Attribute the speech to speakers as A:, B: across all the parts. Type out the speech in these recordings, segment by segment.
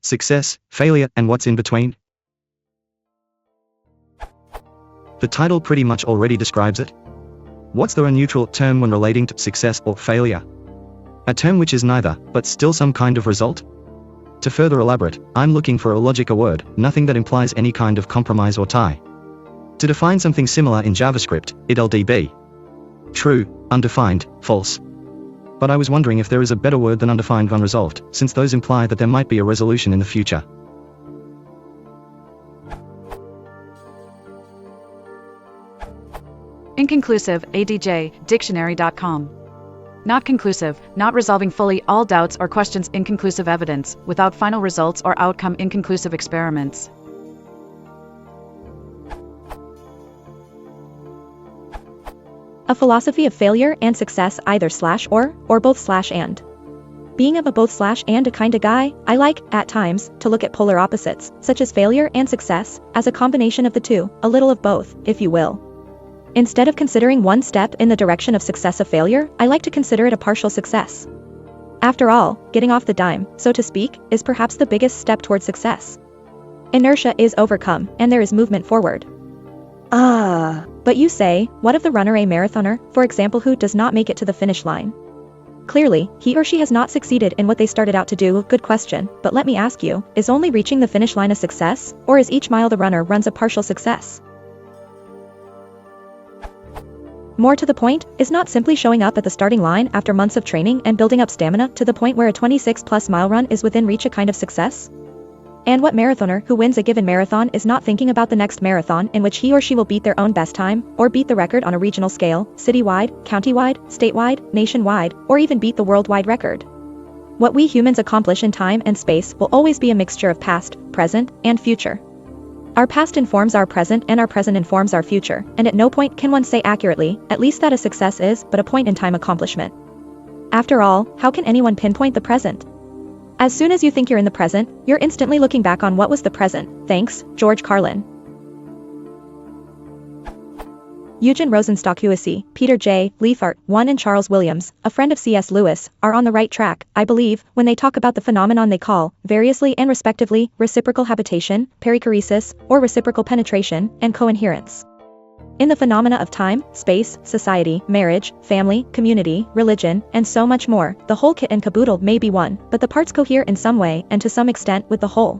A: success, failure, and what's in between? The title pretty much already describes it. What's the neutral term when relating to success or failure? A term which is neither, but still some kind of result? To further elaborate, I'm looking for a logical word, nothing that implies any kind of compromise or tie. To define something similar in JavaScript, it'll be true, undefined, false. But I was wondering if there is a better word than undefined or unresolved, since those imply that there might be a resolution in the future.
B: Inconclusive, ADJ, dictionary.com. Not conclusive, not resolving fully all doubts or questions. Inconclusive evidence, without final results or outcome. Inconclusive experiments.
C: A philosophy of failure and success, either / or both / and. Being of a both / and a kind of guy, I like, at times, to look at polar opposites, such as failure and success, as a combination of the two, a little of both, if you will. Instead of considering one step in the direction of success of failure, I like to consider it a partial success. After all, getting off the dime, so to speak, is perhaps the biggest step toward success. Inertia is overcome, and there is movement forward. But you say, what of the runner, a marathoner, for example, who does not make it to the finish line? Clearly, he or she has not succeeded in what they started out to do. Good question, but let me ask you, is only reaching the finish line a success, or is each mile the runner runs a partial success? More to the point, is not simply showing up at the starting line after months of training and building up stamina to the point where a 26+ mile run is within reach a kind of success? And what marathoner who wins a given marathon is not thinking about the next marathon in which he or she will beat their own best time, or beat the record on a regional scale, citywide, countywide, statewide, nationwide, or even beat the worldwide record? What we humans accomplish in time and space will always be a mixture of past, present, and future. Our past informs our present and our present informs our future, and at no point can one say accurately, at least that a success is but a point-in-time accomplishment. After all, how can anyone pinpoint the present? As soon as you think you're in the present, you're instantly looking back on what was the present. Thanks, George Carlin. Eugen Rosenstock, Huessy, Peter J. Leithart, I and Charles Williams, a friend of C.S. Lewis, are on the right track, I believe, when they talk about the phenomenon they call, variously and respectively, reciprocal habitation, perichoresis, or reciprocal penetration, and coinherence. In the phenomena of time, space, society, marriage, family, community, religion, and so much more, the whole kit and caboodle may be one, but the parts cohere in some way and to some extent with the whole.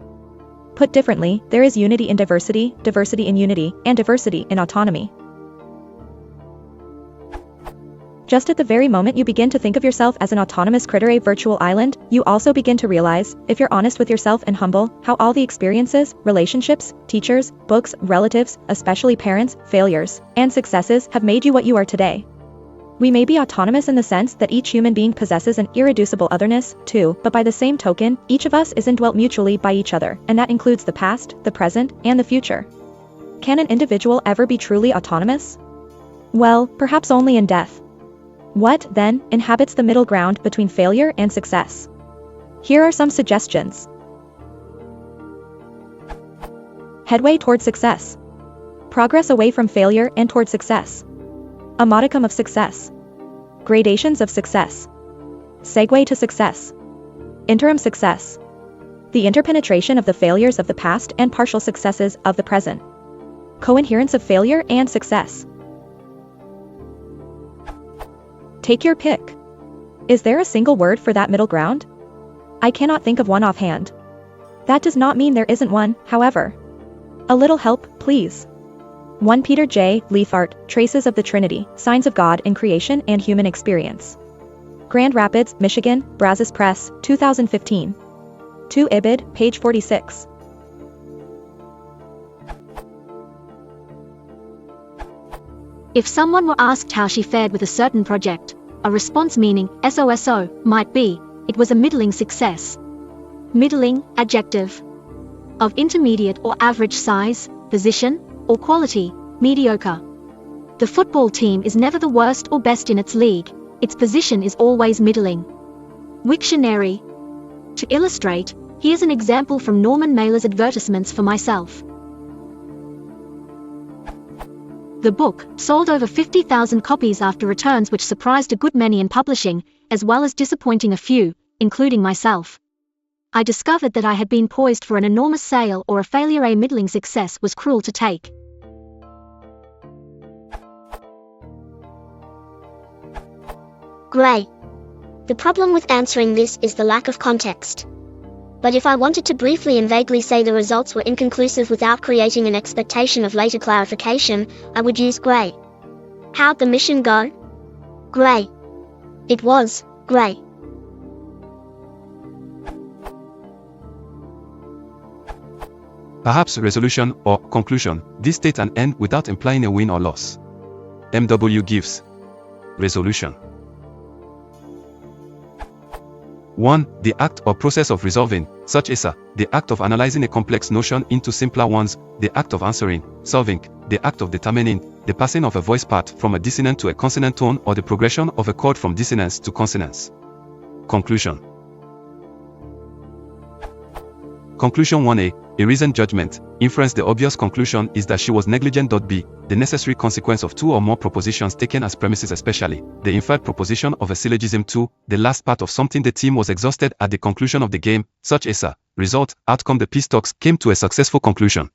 C: Put differently, there is unity in diversity, diversity in unity, and diversity in autonomy. Just at the very moment you begin to think of yourself as an autonomous critter, a virtual island, you also begin to realize, if you're honest with yourself and humble, how all the experiences, relationships, teachers, books, relatives, especially parents, failures, and successes have made you what you are today. We may be autonomous in the sense that each human being possesses an irreducible otherness, too, but by the same token, each of us is indwelt mutually by each other, and that includes the past, the present, and the future. Can an individual ever be truly autonomous? Well, perhaps only in death. What, then, inhabits the middle ground between failure and success? Here are some suggestions. Headway toward success. Progress away from failure and toward success. A modicum of success. Gradations of success. Segue to success. Interim success. The interpenetration of the failures of the past and partial successes of the present. Coinherence of failure and success. Take your pick. Is there a single word for that middle ground? I cannot think of one offhand. That does not mean there isn't one, however. A little help, please. 1 Peter J. Leithart, Traces of the Trinity, Signs of God in Creation and Human Experience. Grand Rapids, Michigan, Brazos Press, 2015. 2 Ibid, page 46.
D: If someone were asked how she fared with a certain project, a response meaning SOSO might be, it was a middling success. Middling, adjective. Of intermediate or average size, position, or quality, mediocre. The football team is never the worst or best in its league, its position is always middling. Wiktionary. To illustrate, here's an example from Norman Mailer's advertisements for myself. The book sold over 50,000 copies after returns which surprised a good many in publishing, as well as disappointing a few, including myself. I discovered that I had been poised for an enormous sale or a failure. A middling success was cruel to take.
E: Gray. The problem with answering this is the lack of context. But if I wanted to briefly and vaguely say the results were inconclusive without creating an expectation of later clarification, I would use gray. How'd the mission go? Gray. It was gray.
F: Perhaps resolution or conclusion. This state an end without implying a win or loss. MW gives resolution. 1. The act or process of resolving, such as the act of analyzing a complex notion into simpler ones, the act of answering, solving, the act of determining, the passing of a voice part from a dissonant to a consonant tone or the progression of a chord from dissonance to consonance. Conclusion. Conclusion 1a. A reasoned judgment. Inference. The obvious conclusion is that she was negligent. B. The necessary consequence of two or more propositions taken as premises, especially the inferred proposition of a syllogism. 2. The last part of something. The team was exhausted at the conclusion of the game, such as result, outcome. The peace talks came to a successful conclusion.